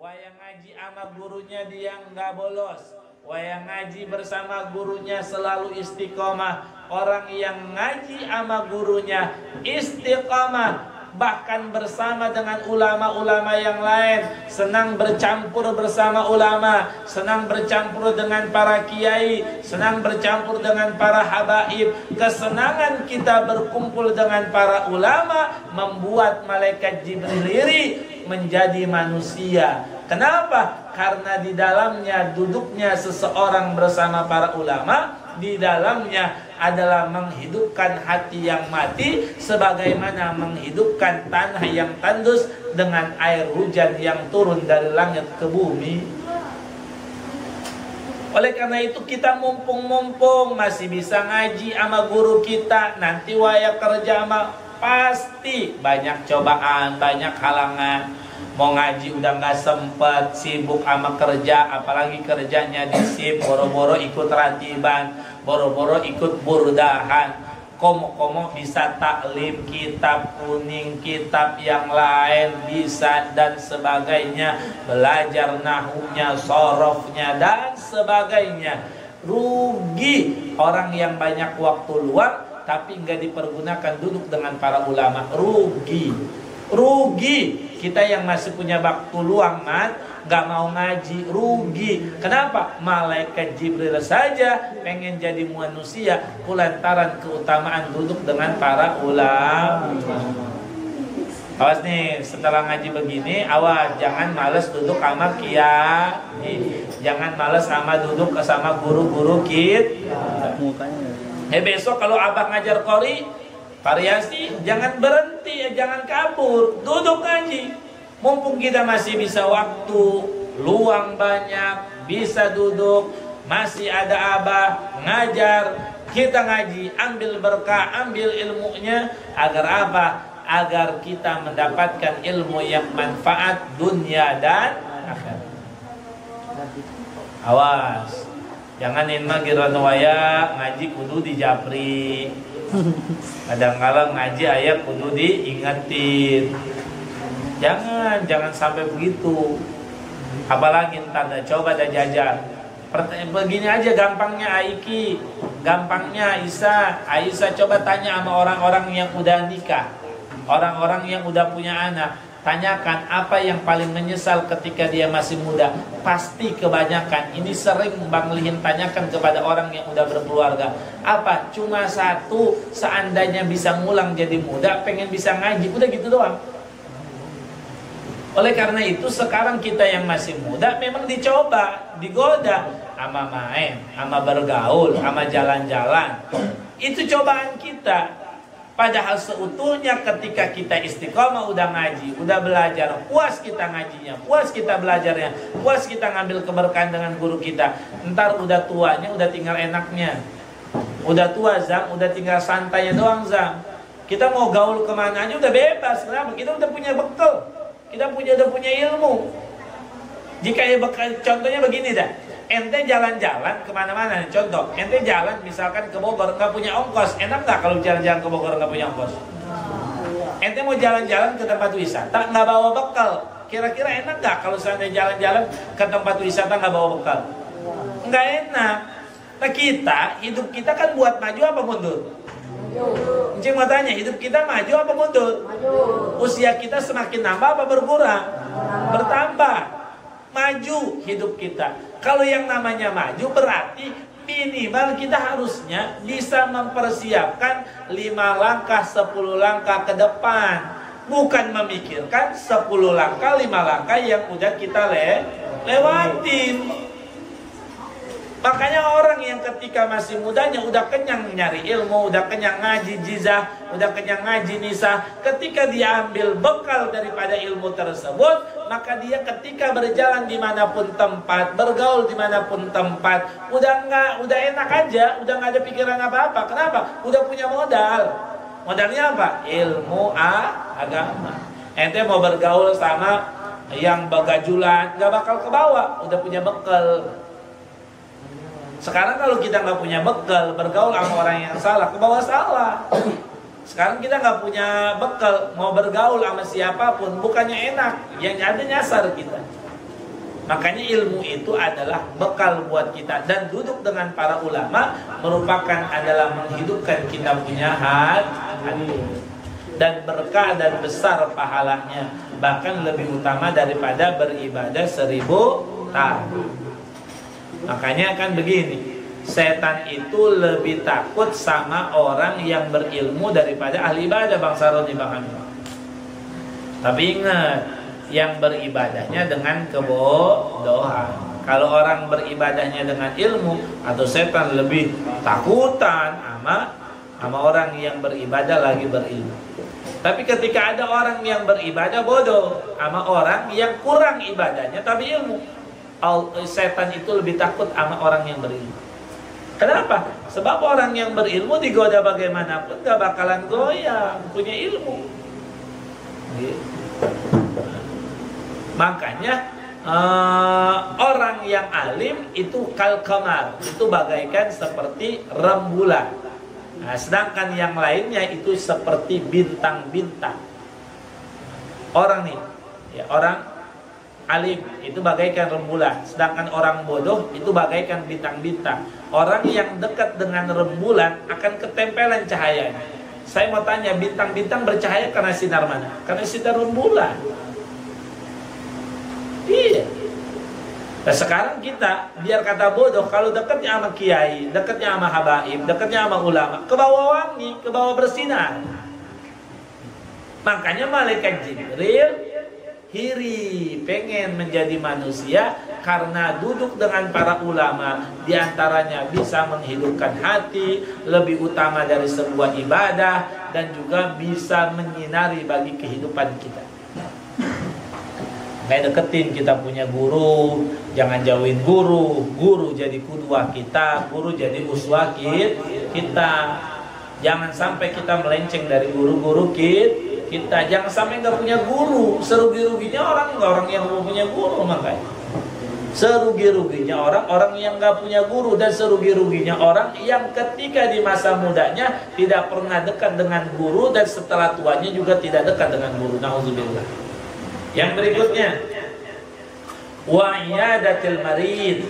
Wayang ngaji sama gurunya dia nggak bolos. Wayang ngaji bersama gurunya selalu istiqomah. Orang yang ngaji sama gurunya istiqomah, bahkan bersama dengan ulama-ulama yang lain, senang bercampur bersama ulama, senang bercampur dengan para kiai, senang bercampur dengan para habaib. Kesenangan kita berkumpul dengan para ulama membuat malaikat Jibril iri menjadi manusia. Kenapa? Karena di dalamnya duduknya seseorang bersama para ulama, di dalamnya adalah menghidupkan hati yang mati, sebagaimana menghidupkan tanah yang tandus dengan air hujan yang turun dari langit ke bumi. Oleh karena itu kita mumpung-mumpung masih bisa ngaji sama guru kita, nanti waya kerja sama pasti banyak cobaan, banyak halangan. Mau ngaji udah nggak sempet, sibuk sama kerja, apalagi kerjanya di SIP, boro-boro ikut ratiban, boro-boro ikut burdahan. Komo-komo bisa taklim, kitab kuning, kitab yang lain bisa dan sebagainya, belajar nahunya, sorofnya dan sebagainya. Rugi orang yang banyak waktu luang tapi nggak dipergunakan duduk dengan para ulama. Rugi kita yang masih punya waktu luang nggak mau ngaji, rugi. Kenapa? Malaikat Jibril saja pengen jadi manusia kulantaran keutamaan duduk dengan para ulama. Awas nih, setelah ngaji begini, awas jangan males duduk sama kiai, jangan males sama duduk sama guru-guru kita. Besok kalau abah ngajar qori variasi, jangan berhenti, jangan kabur, duduk ngaji. Mumpung kita masih bisa waktu, luang banyak, bisa duduk, masih ada abah ngajar, kita ngaji, ambil berkah, ambil ilmunya. Agar apa? Agar kita mendapatkan ilmu yang manfaat dunia dan akhirat. Awas, jangan inma giranwaya ngaji kudu di japri. Kadang-kadang ngaji ayat kudu diingetin. Jangan sampai begitu. Apalagi ntar coba ada jajan. Begini aja gampangnya Aiki, gampangnya Aisyah coba tanya sama orang-orang yang udah nikah, orang-orang yang udah punya anak. Tanyakan apa yang paling menyesal ketika dia masih muda. Pasti kebanyakan, ini sering Bang Lihin tanyakan kepada orang yang udah berkeluarga. Apa? Cuma satu, seandainya bisa ngulang jadi muda, pengen bisa ngaji. Udah gitu doang. Oleh karena itu sekarang kita yang masih muda memang dicoba, digoda sama main, sama bergaul, sama jalan-jalan. Itu cobaan kita. Padahal seutuhnya ketika kita istiqomah udah ngaji, udah belajar, puas kita ngajinya, puas kita belajarnya, puas kita ngambil keberkahan dengan guru kita. Ntar udah tuanya udah tinggal enaknya. Udah tua Zam, udah tinggal santainya doang Zam. Kita mau gaul kemana aja udah bebas. Kenapa? Kita udah punya bekal. Kita udah punya ilmu. Jika ya contohnya begini dah. Ente jalan-jalan kemana-mana, contoh, ente jalan misalkan ke Bogor nggak punya ongkos, enak nggak kalau jalan-jalan ke Bogor nggak punya ongkos? Ente mau jalan-jalan ke tempat wisata nggak bawa bekal, kira-kira enak nggak kalau seandainya jalan-jalan ke tempat wisata nggak bawa bekal? Nggak enak. Nah hidup kita kan buat maju apa mundur? Encing mau tanya, hidup kita maju apa mundur? Usia kita semakin nambah apa berkurang? Bertambah. Maju hidup kita. Kalau yang namanya maju berarti minimal kita harusnya bisa mempersiapkan 5 langkah 10 langkah ke depan. Bukan memikirkan 10 langkah 5 langkah yang udah kita lewatin. Makanya orang yang ketika masih mudanya udah kenyang nyari ilmu, udah kenyang ngaji jizah, udah kenyang ngaji nisah, ketika dia ambil bekal daripada ilmu tersebut, maka dia ketika berjalan dimanapun tempat, bergaul dimanapun tempat, udah enak aja, udah nggak ada pikiran apa-apa. Kenapa? Udah punya modal. Modalnya apa? Ilmu agama. Ente mau bergaul sama yang bagajulan, nggak bakal ke bawah, udah punya bekal. Sekarang kalau kita nggak punya bekal, bergaul sama orang yang salah, ke bawah salah. Sekarang kita nggak punya bekal, mau bergaul sama siapapun, bukannya enak, yang ada nyasar kita. Makanya ilmu itu adalah bekal buat kita, dan duduk dengan para ulama merupakan adalah menghidupkan kita punya hati, dan berkah dan besar pahalanya, bahkan lebih utama daripada beribadah 1000 tahun. Makanya kan begini, setan itu lebih takut sama orang yang berilmu daripada ahli ibadah, Bang Saroni, Bang Hamid. Tapi ingat, yang beribadahnya dengan kebodohan. Kalau orang beribadahnya dengan ilmu, atau setan lebih takutan sama orang yang beribadah lagi berilmu. Tapi ketika ada orang yang beribadah bodoh sama orang yang kurang ibadahnya tapi ilmu, setan itu lebih takut sama orang yang berilmu. Kenapa? Sebab orang yang berilmu digoda bagaimanapun gak bakalan goyang, punya ilmu. Makanya orang yang alim itu kalkamar, itu bagaikan seperti rembulan. Nah, sedangkan yang lainnya itu seperti bintang-bintang. Orang nih, ya, orang alim itu bagaikan rembulan, sedangkan orang bodoh itu bagaikan bintang-bintang. Orang yang dekat dengan rembulan akan ketempelan cahayanya. Saya mau tanya, bintang-bintang bercahaya karena sinar mana? Karena sinar rembulan. Iya. Nah, sekarang kita biar kata bodoh, kalau dekatnya sama kiai, dekatnya sama habaib, dekatnya sama ulama, ke bawah wangi, ke bawah bersinar. Makanya malaikat Jibril hiri, pengen menjadi manusia karena duduk dengan para ulama, diantaranya bisa menghidupkan hati, lebih utama dari sebuah ibadah, dan juga bisa menyinari bagi kehidupan kita. Kayak deketin kita punya guru, jangan jauhin guru. Guru jadi kudwah kita, guru jadi uswah kita. Jangan sampai kita melenceng dari guru-guru kita. Jangan sampai nggak punya guru. Serugi-ruginya orang yang mau punya guru, makanya. Serugi-ruginya orang yang nggak punya guru, dan serugi-ruginya orang yang ketika di masa mudanya tidak pernah dekat dengan guru, dan setelah tuanya juga tidak dekat dengan guru. Nauzubillah. Yang berikutnya, wa iyadatil marid,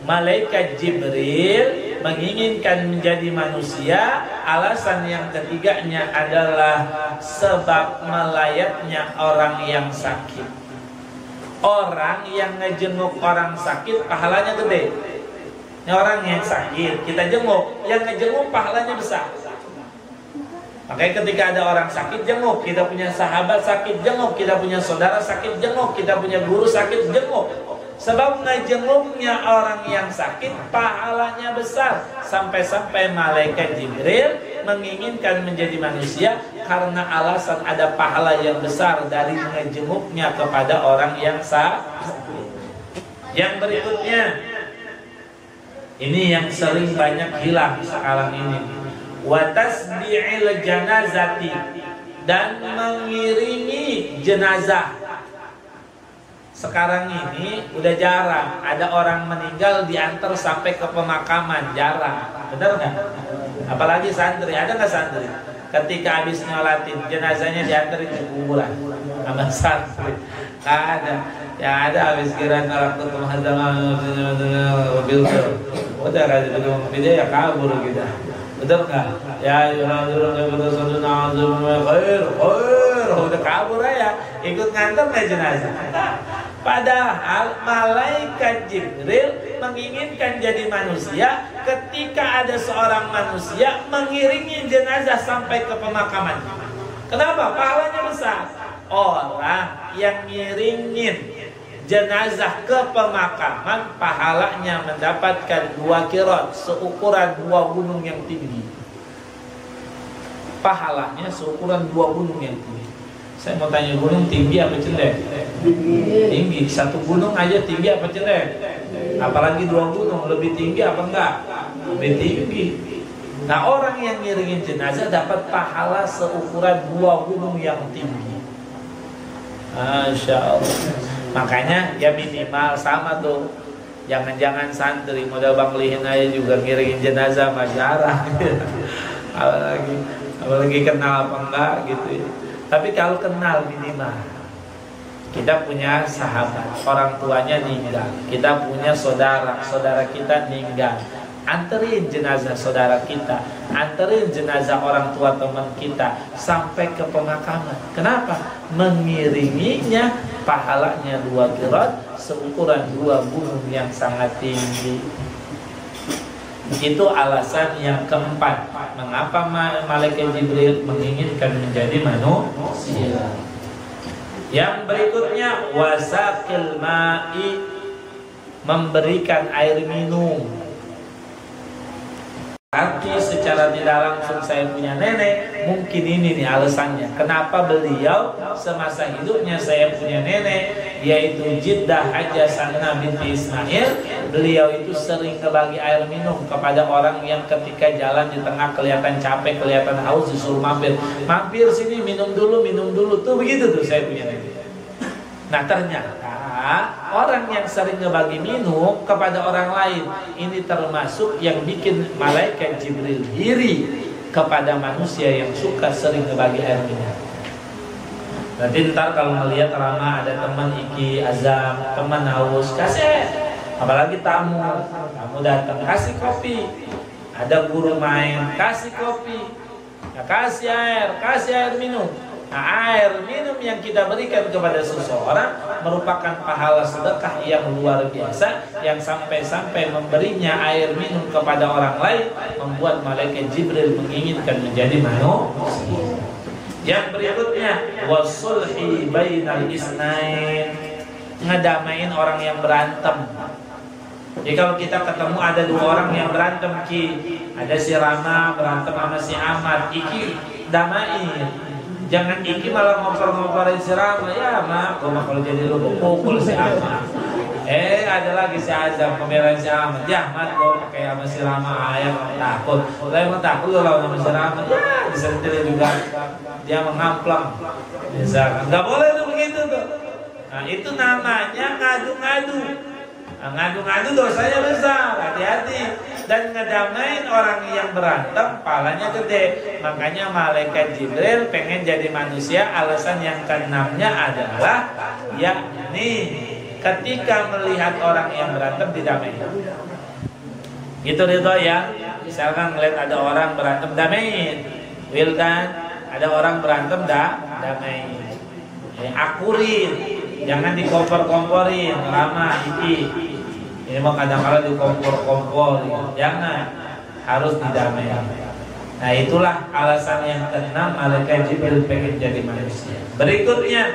malaikat Jibril menginginkan menjadi manusia. Alasan yang ketiganya adalah sebab melayatnya orang yang sakit. Orang yang ngejenguk orang sakit pahalanya gede. Ini orang yang sakit kita jenguk, yang ngejenguk pahalanya besar. Makanya ketika ada orang sakit, jenguk. Kita punya sahabat sakit, jenguk. Kita punya saudara sakit, jenguk. Kita punya guru sakit, jenguk. Sebab ngejenguknya orang yang sakit pahalanya besar. Sampai-sampai malaikat Jibril menginginkan menjadi manusia karena alasan ada pahala yang besar dari ngejenguknya kepada orang yang sakit. Yang berikutnya, ini yang sering banyak hilang sekarang ini, wa tasbi'il janazati, dan mengiringi jenazah. Sekarang ini udah jarang ada orang meninggal diantar sampai ke pemakaman, jarang. Benar nggak? Apalagi santri, ada nggak santri? Ketika habis nyolatin, jenazahnya diantarin ke kuburan sama santri. Nggak ada. Yang ada habis kira waktu mobil udah kasih gedung video ya kabur kita. Betul nggak? Ya udah kabur ya, ikut ngantar nggak jenazah. Padahal malaikat Jibril menginginkan jadi manusia ketika ada seorang manusia mengiringi jenazah sampai ke pemakaman. Kenapa? Pahalanya besar. Orang yang ngiringin jenazah ke pemakaman pahalanya mendapatkan 2 kirot, seukuran 2 gunung yang tinggi. Pahalanya seukuran 2 gunung yang tinggi. Saya mau tanya, gunung tinggi apa jelek? Tinggi. 1 gunung aja tinggi apa jelek? Apalagi 2 gunung, lebih tinggi apa enggak? Lebih tinggi. Nah, orang yang ngiringin jenazah dapat pahala seukuran 2 gunung yang tinggi. Masya Allah. Makanya ya minimal sama tuh. Jangan-jangan santri modal Bang Lihin aja juga ngiringin jenazah mah jarang. apalagi kenal apa enggak gitu ya. Tapi kalau kenal minimal Kita punya sahabat, orang tuanya meninggal. Kita punya saudara, saudara kita meninggal. Anterin jenazah saudara kita, anterin jenazah orang tua teman kita sampai ke pemakaman. Kenapa? Mengiringinya pahalanya 2 qirat, seukuran 2 gunung yang sangat tinggi. Itu alasan yang keempat, mengapa malaikat Jibril menginginkan menjadi manusia. Yang berikutnya, wasaqil ma'i, memberikan air minum. Arti secara tidak langsung saya punya nenek, mungkin ini nih alasannya. Kenapa beliau semasa hidupnya saya punya nenek, yaitu Jiddah Hajjah Sanna binti Ismail. Beliau itu sering ngebagi air minum kepada orang yang ketika jalan di tengah kelihatan capek, kelihatan haus, disuruh mampir. Mampir sini minum dulu tuh begitu tuh saya punya nenek. Nah ternyata orang yang sering ngebagi minum kepada orang lain, ini termasuk yang bikin malaikat Jibril iri kepada manusia yang suka sering ngebagi air minum. Nanti ntar kalau melihat Rama ada teman iki azam, teman haus, kasih. Apalagi tamu datang, kasih kopi. Ada guru main, kasih kopi. Nah, kasih air minum. Nah, air minum yang kita berikan kepada seseorang merupakan pahala sedekah yang luar biasa, yang sampai-sampai memberinya air minum kepada orang lain membuat malaikat Jibril menginginkan menjadi manusia. Yang berikutnya, wasulhi bainal isnain, ngedamain orang yang berantem. Jadi kalau kita ketemu ada 2 orang yang berantem, ada si Rama berantem sama si Ahmad, iki damain. Jangan iki malah ngompor-ngomporin si Rama. Ya mak, gue mah kalau jadi lu pukul si Ahmad. Ada lagi si Azam pembelain si Ahmad. Ya mat, gue pakai sama si Rama ayam takut. Kalau emang takut lo lawan sama si Rama, ya disentil juga. Dia mengamplang. Misalkan nggak boleh tuh begitu tuh. Nah itu namanya ngadu-ngadu. Nah, ngadu-ngadu dosanya besar, hati-hati. Dan ngedamain orang yang berantem palanya gede. Makanya malaikat Jibril pengen jadi manusia. Alasan yang keenamnya adalah yakni ketika melihat orang yang berantem didamain. Gitu Ridho ya. Misalkan ngeliat ada orang berantem, damain. Wildan, ada orang berantem, damain. Akurin, jangan dikompor-komporin. Lama iki. Ini mau kadang-kadang dikompor-kompor, jangan, harus didamaikan. Nah itulah alasan yang keenam malaikat Jibril pengen jadi manusia. Berikutnya,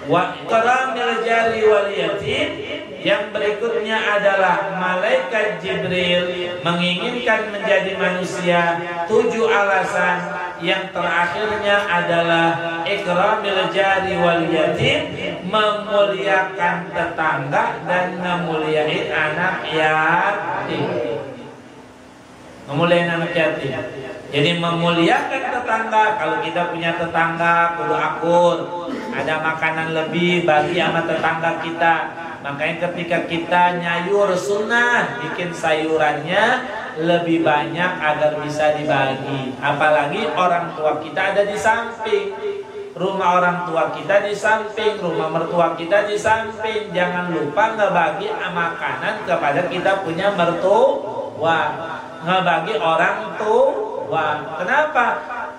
wa karamil jari wal yatim. Yang berikutnya adalah malaikat Jibril menginginkan menjadi manusia 7 alasan. Yang terakhirnya adalah ikramil jari wal yatim, memuliakan tetangga dan memuliakan anak yatim. Memuliakan anak yatim. Jadi memuliakan tetangga, kalau kita punya tetangga kudu akur, ada makanan lebih bagi sama tetangga kita. Makanya ketika kita nyayur sunnah, bikin sayurannya lebih banyak agar bisa dibagi. Apalagi orang tua kita ada di samping, rumah orang tua kita di samping, rumah mertua kita di samping. Jangan lupa ngebagi makanan kepada kita punya mertua, ngebagi orang tua. Kenapa?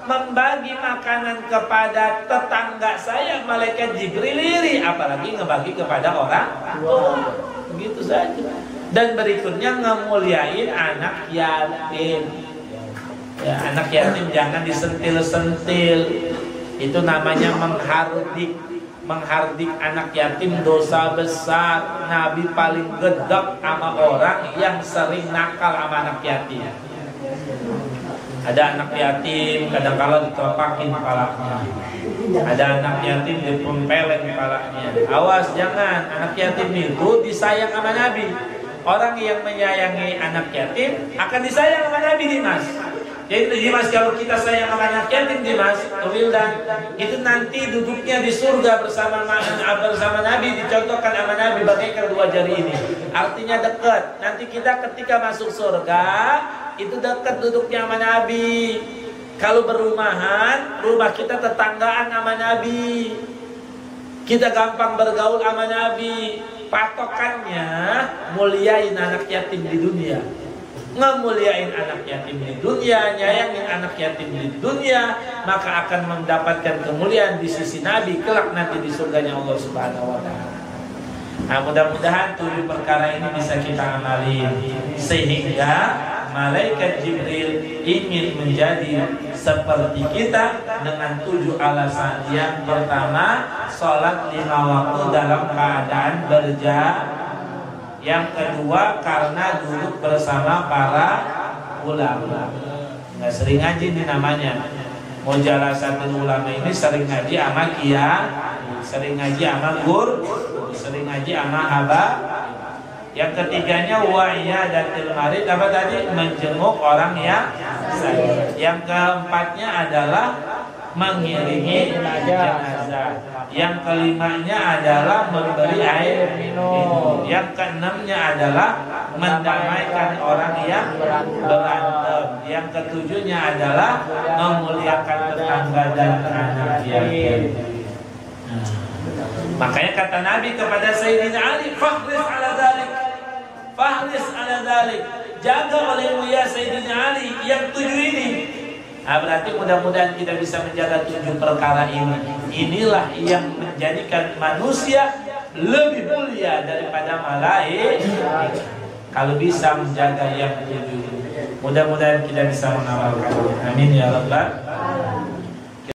Membagi makanan kepada tetangga saya malaikat Jibril iri, apalagi ngebagi kepada orang tua. Begitu saja. Dan berikutnya ngemuliain anak yatim. Ya, anak yatim jangan disentil-sentil. Itu namanya menghardik anak yatim, dosa besar. Nabi paling gedek sama orang yang sering nakal sama anak yatim. Ada anak yatim kadang-kala ditepakin kepalanya. Ada anak yatim dipempeleng kepalanya. Awas jangan, anak yatim itu disayang sama Nabi. Orang yang menyayangi anak yatim akan disayang sama Nabi, Dimas. Jadi Dimas, kalau kita sayang sama anak yatim, Dimas, Wildan, itu nanti duduknya di surga bersama Nabi, dicontohkan sama Nabi bagaikan 2 jari ini. Artinya dekat. Nanti kita ketika masuk surga itu dekat duduknya sama Nabi. Kalau berumahan, rumah kita tetanggaan sama Nabi. Kita gampang bergaul sama Nabi. Patokannya muliain anak yatim di dunia. Ngemuliain anak yatim di dunia, nyayangin anak yatim di dunia, maka akan mendapatkan kemuliaan di sisi Nabi kelak nanti di surganya Allah Subhanahu wa taala. Nah, mudah-mudahan 7 perkara ini bisa kita amali sehingga malaikat Jibril ingin menjadi seperti kita dengan 7 alasan. Yang pertama, sholat 5 waktu dalam keadaan berjamaah. Yang kedua, karena duduk bersama para ulama. Nggak sering ngaji ini namanya. Mujalasatul ulama ini sering ngaji sama kiai, sering ngaji sama guru, sering ngaji sama haba. Yang ketiganya wa'iyadatil marid, apa tadi? Menjenguk orang yang sakit. Yang keempatnya adalah mengiringi jenazah. Yang kelimanya adalah memberi air minum. Yang keenamnya adalah mendamaikan orang yang berantem. Yang ketujuhnya adalah memuliakan tetangga dan anak yatim. Makanya kata Nabi kepada Sayyidina Ali, fahris ala dalik, fahris ala dalik, jaga olehmu ya Sayyidina Ali yang 7 ini. Nah, berarti mudah-mudahan kita bisa menjaga 7 perkara ini. Inilah yang menjadikan manusia lebih mulia daripada malaikat. Kalau bisa menjaga yang 7 ini, mudah-mudahan kita bisa mengamalkan. Amin ya rabbal alamin.